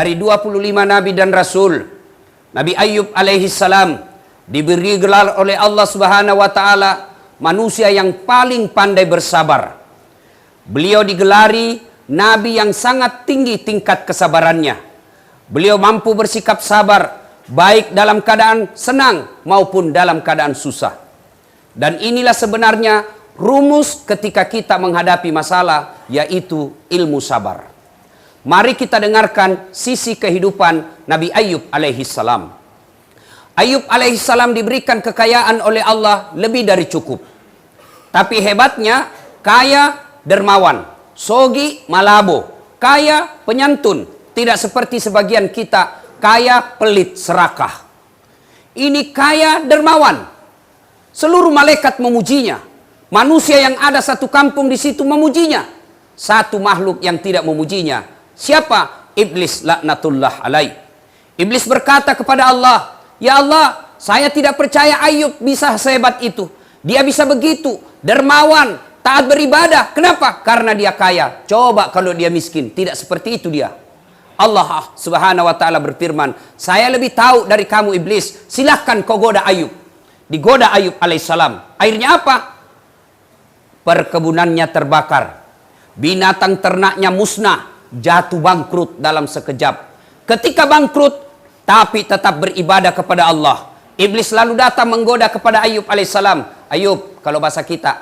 dari 25 Nabi dan Rasul, Nabi Ayub alaihi salam diberi gelar oleh Allah Subhanahu wa Ta'ala manusia yang paling pandai bersabar. Beliau digelari Nabi yang sangat tinggi tingkat kesabarannya. Beliau mampu bersikap sabar baik dalam keadaan senang maupun dalam keadaan susah. Dan inilah sebenarnya rumus ketika kita menghadapi masalah, yaitu ilmu sabar. Mari kita dengarkan sisi kehidupan Nabi Ayub alaihi salam. Ayub alaihi salam diberikan kekayaan oleh Allah lebih dari cukup. Tapi hebatnya, kaya dermawan, sogi malabo, kaya penyantun, tidak seperti sebagian kita kaya pelit serakah. Ini kaya dermawan. Seluruh malaikat memujinya. Manusia yang ada satu kampung di situ memujinya. Satu makhluk yang tidak memujinya. Siapa? Iblis laknatullah alaih. Iblis berkata kepada Allah, "Ya Allah, saya tidak percaya Ayub bisa sehebat itu. Dia bisa begitu, dermawan, taat beribadah. Kenapa? Karena dia kaya. Coba kalau dia miskin, tidak seperti itu dia." Allah Subhanahu wa Ta'ala berfirman, "Saya lebih tahu dari kamu iblis. Silahkan kau goda Ayub." Digoda Ayub alaihissalam. Akhirnya apa? Perkebunannya terbakar. Binatang ternaknya musnah. Jatuh bangkrut dalam sekejap. Ketika bangkrut, tapi tetap beribadah kepada Allah. Iblis lalu datang menggoda kepada Ayub alaihissalam. Ayub, kalau bahasa kita,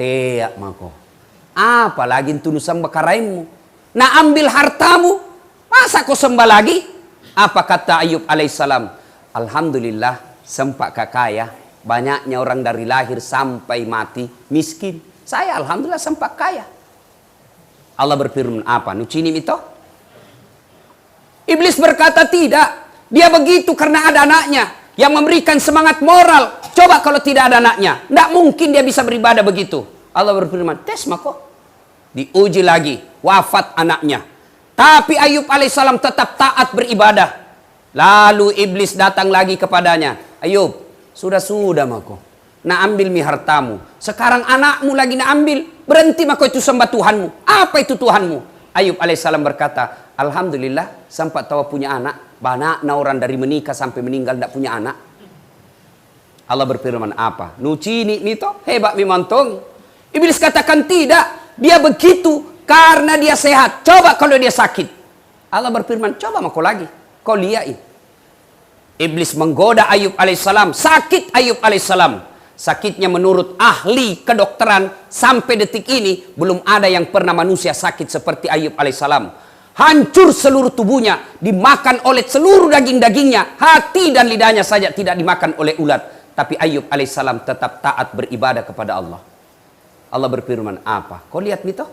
teak mako. Apalagi tunusan bakaraimu. Nah ambil hartamu, masa kau sembah lagi? Apa kata Ayub alaihissalam? Alhamdulillah, sempak kakaya. Banyaknya orang dari lahir sampai mati miskin. Saya alhamdulillah sempak kaya. Allah berfirman apa? Nucinim itu? Iblis berkata tidak. Dia begitu karena ada anaknya yang memberikan semangat moral. Coba kalau tidak ada anaknya, tidak mungkin dia bisa beribadah begitu. Allah berfirman, tes mako. Diuji lagi, wafat anaknya. Tapi Ayub alaihissalam tetap taat beribadah. Lalu iblis datang lagi kepadanya. Ayub, sudah mako. Nak ambil mi hartamu. Sekarang anakmu lagi nak ambil. Berhenti mako itu sembah Tuhanmu. Apa itu Tuhanmu? Ayub alaihissalam berkata, alhamdulillah sempat tahu punya anak. Banyak orang dari menikah sampai meninggal tidak punya anak. Allah berfirman apa? Nucini mito hebat mimantong. Iblis katakan tidak. Dia begitu karena dia sehat. Coba kalau dia sakit. Allah berfirman, coba mako lagi. Kau lihat. Iblis menggoda Ayub alaihissalam. Sakit Ayub alaihissalam. Sakitnya menurut ahli kedokteran sampai detik ini belum ada yang pernah manusia sakit seperti Ayub alaihissalam. Hancur seluruh tubuhnya, dimakan oleh seluruh daging-dagingnya, hati dan lidahnya saja tidak dimakan oleh ulat. Tapi Ayub alaihissalam tetap taat beribadah kepada Allah. Allah berfirman apa? Kau lihat itu?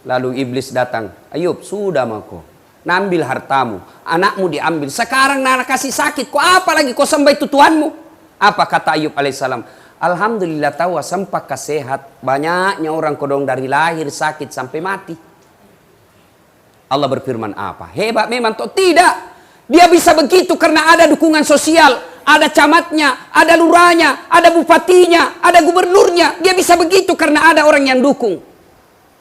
Lalu iblis datang. Ayub, sudah mako. Nambil hartamu, anakmu diambil. Sekarang nak kasih sakit. Kau apa lagi? Kau sembah itu Tuhanmu? Apa kata Ayub alaihissalam? Alhamdulillah tahu sempak sehat. Banyaknya orang kodong dari lahir sakit sampai mati. Allah berfirman apa? Hebat memang toh? Tidak. Dia bisa begitu karena ada dukungan sosial. Ada camatnya, ada lurahnya, ada bupatinya, ada gubernurnya. Dia bisa begitu karena ada orang yang dukung.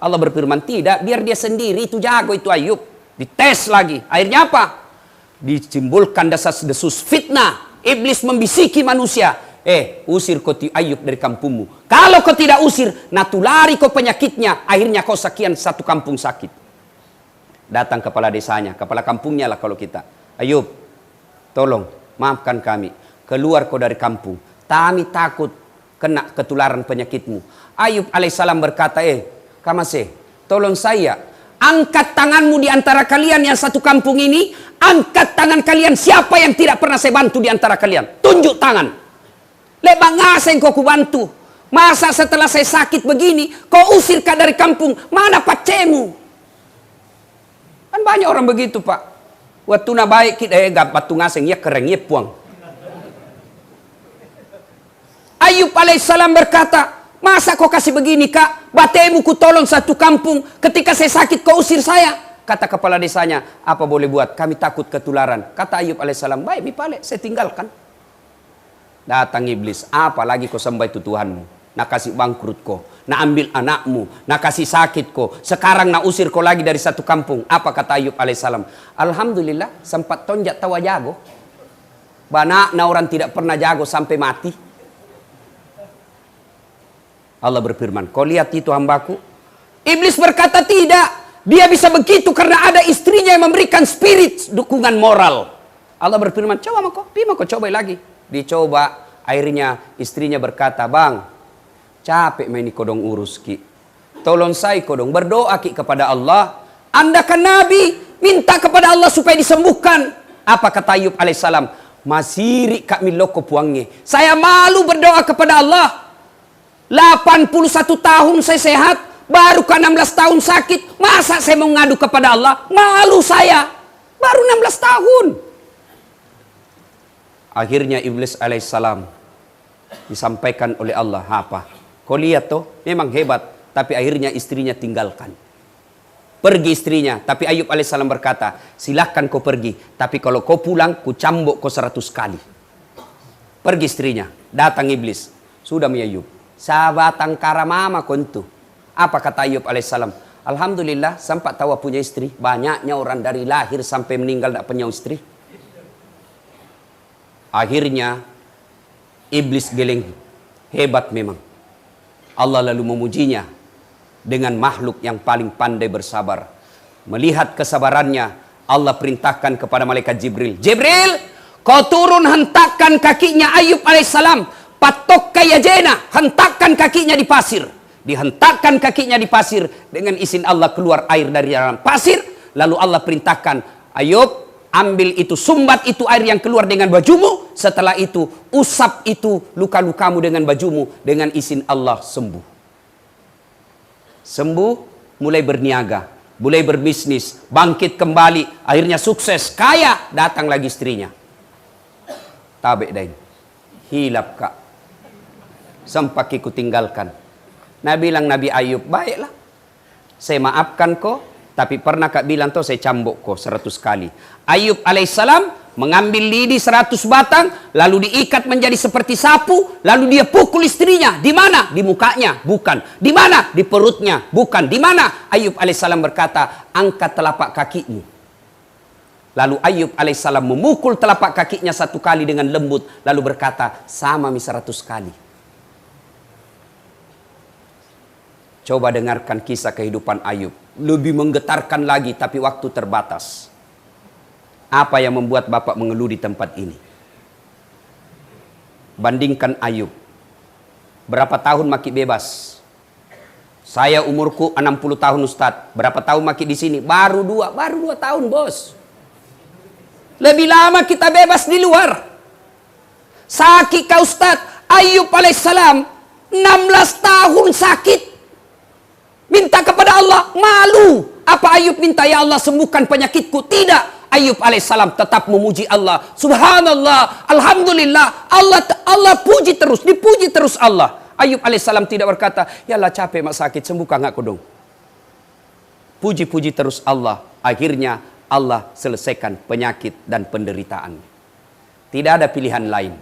Allah berfirman tidak. Biar dia sendiri itu jago itu Ayub. Dites lagi. Akhirnya apa? Ditimbulkan desas-desus fitnah. Iblis membisiki manusia. Usir kau Ayub dari kampungmu. Kalau kau tidak usir, natulari kau penyakitnya. Akhirnya kau sekian satu kampung sakit. Datang kepala desanya, kepala kampungnya lah kalau kita. Ayub, tolong maafkan kami. Keluar kau dari kampung. Kami takut kena ketularan penyakitmu. Ayub alaihissalam berkata, kamase, tolong saya. Angkat tanganmu di antara kalian yang satu kampung ini. Angkat tangan kalian siapa yang tidak pernah saya bantu di antara kalian. Tunjuk tangan. Lebang ngaseng kau kubantu. Masa setelah saya sakit begini, kau usir kau dari kampung. Mana pacemu? Kan banyak orang begitu pak. Waktu na baik kita batu ngaseng ya kereng ya puang. Ayub alaihissalam berkata, masa kau kasih begini kak? Batemu ku tolong satu kampung. Ketika saya sakit kau usir saya. Kata kepala desanya, apa boleh buat? Kami takut ketularan. Kata Ayub alaihissalam, baik mipale, saya tinggalkan. Datang iblis, apa lagi kau sembah itu Tuhanmu? Nak kasih bangkrut ko, nak ambil anakmu, nak kasih sakit ko. Sekarang nak usir ko lagi dari satu kampung. Apa kata Ayub alaihissalam? Alhamdulillah, sempat tonjak tawa jago. Banyak orang tidak pernah jago sampai mati. Allah berfirman, kau lihat itu hambaku? Iblis berkata tidak. Dia bisa begitu karena ada istrinya yang memberikan spirit dukungan moral. Allah berfirman, coba kau coba lagi. Dicoba, akhirnya istrinya berkata, bang, capek main ini kodong urus ki. Tolong saya kodong berdoa ki kepada Allah. Anda kan Nabi, minta kepada Allah supaya disembuhkan. Apa kata Ayub alaihissalam? Masiri kak miloko puangnya. Saya malu berdoa kepada Allah. 81 tahun saya sehat. Baru ke 16 tahun sakit. Masa saya mau ngadu kepada Allah? Malu saya. Baru 16 tahun. Akhirnya Iblis alaihissalam disampaikan oleh Allah. Apa? Kau lihat tuh, memang hebat. Tapi akhirnya istrinya tinggalkan. Pergi istrinya. Tapi Ayub alaihissalam berkata, silahkan kau pergi. Tapi kalau kau pulang, ku cambuk kau 100 kali. Pergi istrinya. Datang Iblis. Sudah mi Ayub. Sabatang karamama kontu. Apa kata Ayub alaihissalam? Alhamdulillah, sempat tahu punya istri. Banyaknya orang dari lahir sampai meninggal tidak punya istri. Akhirnya, Iblis geleng. Hebat memang. Allah lalu memujinya dengan makhluk yang paling pandai bersabar. Melihat kesabarannya, Allah perintahkan kepada malaikat Jibril. Jibril, kau turun hentakkan kakinya Ayub alaihissalam. Patok kaya jena, hentakkan kakinya di pasir. Dihentakkan kakinya di pasir. Dengan izin Allah keluar air dari dalam pasir. Lalu Allah perintahkan, Ayub, ambil itu, sumbat itu air yang keluar dengan bajumu. Setelah itu, usap itu luka-lukamu dengan bajumu. Dengan izin Allah sembuh. Sembuh, mulai berniaga, mulai berbisnis, bangkit kembali. Akhirnya sukses, kaya, datang lagi istrinya. Tabe dain, hilap kak. Sempak ku tinggalkan. Bilang Nabi Ayub, baiklah. Saya maafkan kau, tapi pernah kak bilang tuh saya cambuk kau 100 kali. Ayub alaihissalam mengambil lidi 100 batang, lalu diikat menjadi seperti sapu, lalu dia pukul istrinya. Di mana? Di mukanya, bukan. Di mana? Di perutnya, bukan. Di mana? Ayub alaihissalam berkata, angkat telapak kakimu. Lalu Ayub alaihissalam memukul telapak kakinya 1 kali dengan lembut, lalu berkata, sama mi 100 kali. Coba dengarkan kisah kehidupan Ayub. Lebih menggetarkan lagi, tapi waktu terbatas. Apa yang membuat Bapak mengeluh di tempat ini? Bandingkan Ayub. Berapa tahun maki bebas? Saya umurku 60 tahun Ustadz. Berapa tahun maki di sini? Baru 2 tahun bos. Lebih lama kita bebas di luar. Sakit kau Ustadz. Ayub alaihissalam 16 tahun sakit. Minta kepada Allah, malu. Apa Ayub minta, ya Allah sembuhkan penyakitku? Tidak. Ayub alaihissalam tetap memuji Allah. Subhanallah, alhamdulillah. Allah puji terus, dipuji terus Allah. Ayub alaihissalam tidak berkata, ya Allah capek mak sakit, sembuhkan aku dong. Puji-puji terus Allah. Akhirnya Allah selesaikan penyakit dan penderitaan. Tidak ada pilihan lain.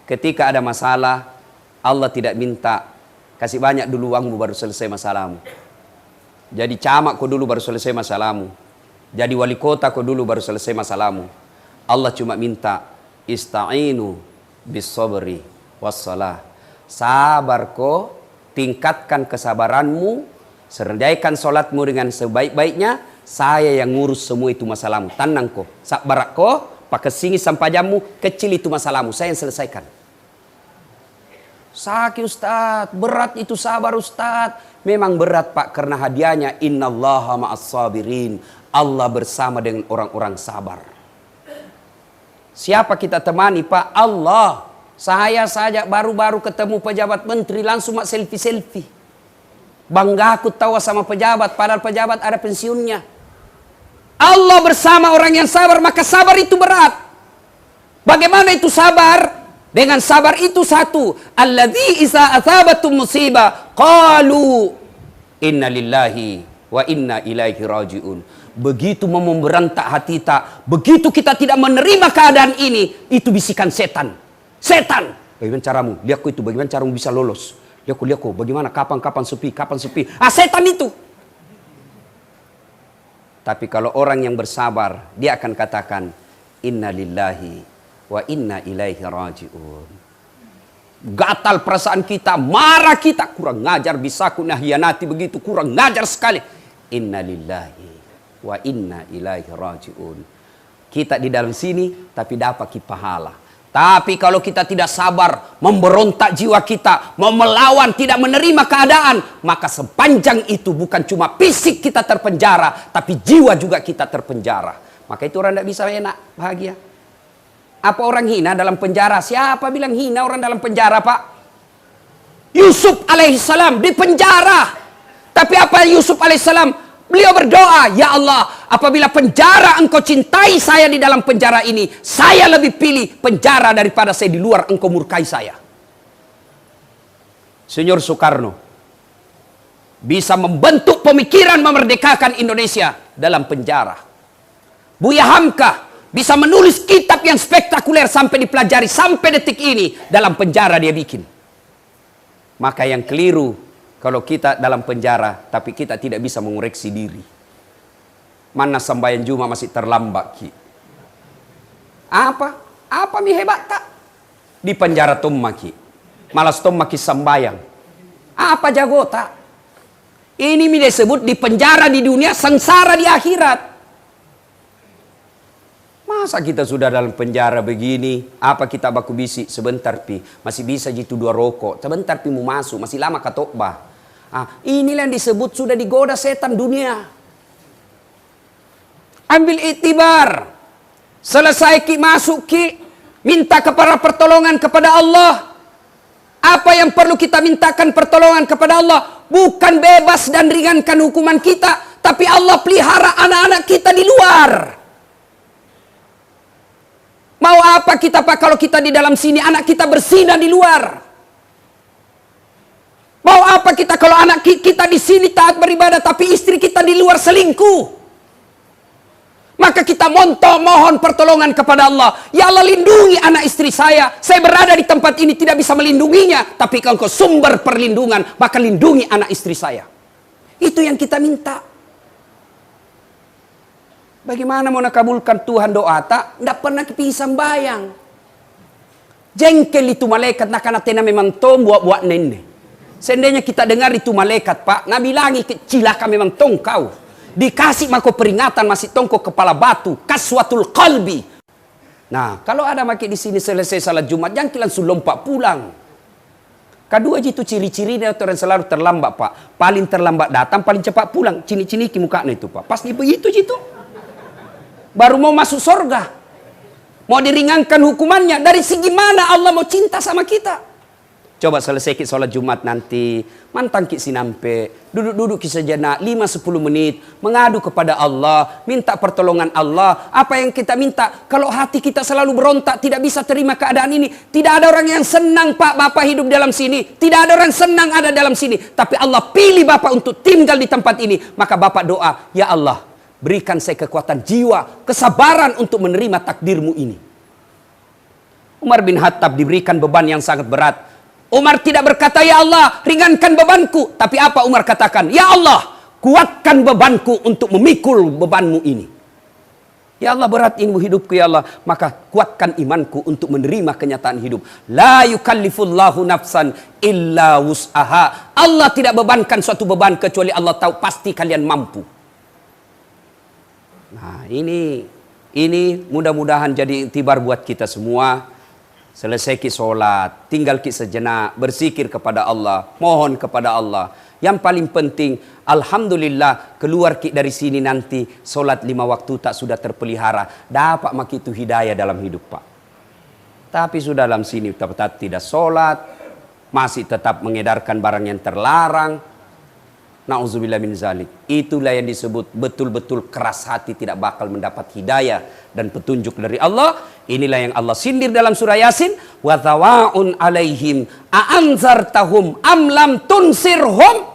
Ketika ada masalah, Allah tidak minta, kasih banyak dulu uangmu baru selesai masalahmu. Jadi camak kau dulu baru selesai masalahmu. Jadi wali kota kau dulu baru selesai masalahmu. Allah cuma minta, ista'inu bis sabri wassalah. Sabar kau, tingkatkan kesabaranmu, serjaikan solatmu dengan sebaik-baiknya. Saya yang ngurus semua itu masalahmu. Tenang kau, sabar kau, pakai singi sampai jamu, kecil itu masalahmu, saya yang selesaikan. Sakit Ustaz, berat itu sabar Ustaz. Memang berat Pak, karena hadiahnya innallaha ma'as sabirin. Allah bersama dengan orang-orang sabar. Siapa kita temani Pak? Allah. Saya saja baru-baru ketemu pejabat menteri langsung mak selfie-selfie. Bangga aku tawa sama pejabat, padahal pejabat ada pensiunnya. Allah bersama orang yang sabar, maka sabar itu berat. Bagaimana itu sabar? Dengan sabar itu satu, alladzi iza athabatum musibah qalu inna lillahi wa inna ilaihi rajiun. Begitu memberontak hati kita, begitu kita tidak menerima keadaan ini, itu bisikan setan. Setan, bagaimana caramu? Lihatku itu, bagaimana caramu bisa lolos? Lihat kok, bagaimana, kapan sepi, kapan sepi. Setan itu. Tapi kalau orang yang bersabar, dia akan katakan, inna lillahi wa inna ilaihi raji'un. Gatal perasaan kita, marah kita, kurang ngajar, bisa ku nahianati begitu, kurang ngajar sekali. Inna lillahi wa inna ilaihi raji'un. Kita di dalam sini, tapi dapat pahala. Tapi kalau kita tidak sabar, memberontak jiwa kita, mau melawan, tidak menerima keadaan, maka sepanjang itu bukan cuma fisik kita terpenjara, tapi jiwa juga kita terpenjara. Maka itu orang tidak bisa enak, bahagia. Apa orang hina dalam penjara? Siapa bilang hina orang dalam penjara, Pak? Yusuf alaihissalam di penjara. Tapi apa Yusuf alaihissalam? Beliau berdoa, ya Allah, apabila penjara engkau cintai saya di dalam penjara ini, saya lebih pilih penjara daripada saya di luar engkau murkai saya. Senior Soekarno bisa membentuk pemikiran memerdekakan Indonesia dalam penjara. Buya Hamka bisa menulis kitab yang spektakuler sampai dipelajari sampai detik ini dalam penjara dia bikin. Maka yang keliru kalau kita dalam penjara, tapi kita tidak bisa mengoreksi diri. Mana sembahyang Jumat masih terlambat, Ki. Apa mi hebat tak? Di penjara tomma, Ki. Malas tomma Ki sembahyang. Apa jago tak? Ini mi disebut di penjara di dunia, sengsara di akhirat. Masa kita sudah dalam penjara begini, apa kita baku bisi sebentar pi, masih bisa jitu 2 rokok, sebentar pi mau masuk, masih lama katokbah. Inilah yang disebut sudah digoda setan dunia. Ambil iktibar. Selesai Ki masuk Ki, minta kepada pertolongan kepada Allah. Apa yang perlu kita mintakan pertolongan kepada Allah? Bukan bebas dan ringankan hukuman kita, tapi Allah pelihara anak-anak kita di luar. Mau apa kita Pak kalau kita di dalam sini, anak kita berzina di luar? Mau apa kita kalau anak kita di sini taat beribadah, tapi istri kita di luar selingkuh? Maka kita mohon pertolongan kepada Allah. Ya Allah, lindungi anak istri saya. Saya berada di tempat ini tidak bisa melindunginya, tapi Engkau sumber perlindungan, maka lindungi anak istri saya. Itu yang kita minta. Bagaimana mau nakabulkan Tuhan doa tak? Tidak pernah kepisah sembahyang. Jengkel itu malaikat nak tena memang tom buat nenek. Seandainya kita dengar itu malaikat, Pak, Nabi bilangi cilaka memang tongkau. Dikasih mako peringatan masih tongkau kepala batu, kaswatul qalbi. Nah, kalau ada maki di sini selesai salat Jumat, jangan langsung lompat pulang. Kedua itu ciri-cirinya orang selalu terlambat, Pak. Paling terlambat datang, paling cepat pulang. Cini-cini ki mukanya itu, Pak. Pas begitu gitu. Baru mau masuk surga. Mau diringankan hukumannya. Dari segi mana Allah mau cinta sama kita? Coba selesai kita sholat Jumat nanti, mantang kita sinampe, duduk-duduk kita sejenak, 5-10 menit, mengadu kepada Allah, minta pertolongan Allah. Apa yang kita minta? Kalau hati kita selalu berontak, tidak bisa terima keadaan ini, tidak ada orang yang senang Pak, Bapak hidup dalam sini, tidak ada orang senang ada dalam sini, tapi Allah pilih Bapak untuk tinggal di tempat ini, maka Bapak doa, ya Allah, berikan saya kekuatan jiwa, kesabaran untuk menerima takdirmu ini. Umar bin Khattab diberikan beban yang sangat berat. Umar tidak berkata, ya Allah, ringankan bebanku. Tapi apa Umar katakan? Ya Allah, kuatkan bebanku untuk memikul bebanmu ini. Ya Allah, berat ilmu hidupku ya Allah. Maka kuatkan imanku untuk menerima kenyataan hidup. La yukallifullahu nafsan illa wus'aha. Allah tidak bebankan suatu beban kecuali Allah tahu pasti kalian mampu. Nah ini mudah-mudahan jadi iktibar buat kita semua. Selesai ki sholat, tinggal ki sejenak, berzikir kepada Allah, mohon kepada Allah. Yang paling penting, alhamdulillah keluar ki dari sini nanti, sholat 5 waktu tak sudah terpelihara. Dapat mak itu hidayah dalam hidup Pak. Tapi sudah dalam sini tetap tidak sholat, masih tetap mengedarkan barang yang terlarang. Na'udzubillah min zalik. Itulah yang disebut betul-betul keras hati, tidak bakal mendapat hidayah dan petunjuk dari Allah. Inilah yang Allah sindir dalam surah Yasin. Wa thawaun alaihim a'anzartahum am lam tunsirhum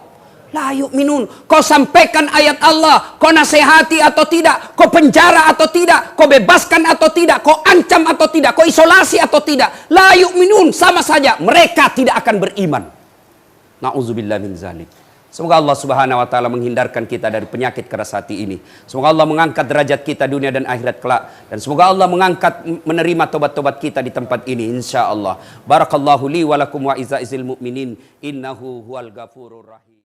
la yu'minun. Kau sampaikan ayat Allah, kau nasihati atau tidak, kau penjara atau tidak, kau bebaskan atau tidak, kau ancam atau tidak, kau isolasi atau tidak, la yu'minun, sama saja mereka tidak akan beriman. Na'udzubillah min zalik. Semoga Allah Subhanahu wa taala menghindarkan kita dari penyakit keras hati ini. Semoga Allah mengangkat derajat kita dunia dan akhirat kelak, dan semoga Allah menerima tobat-tobat kita di tempat ini insyaallah. Barakallahu li wa lakum wa izza'il mu'minin innahu huwal ghafurur rahim.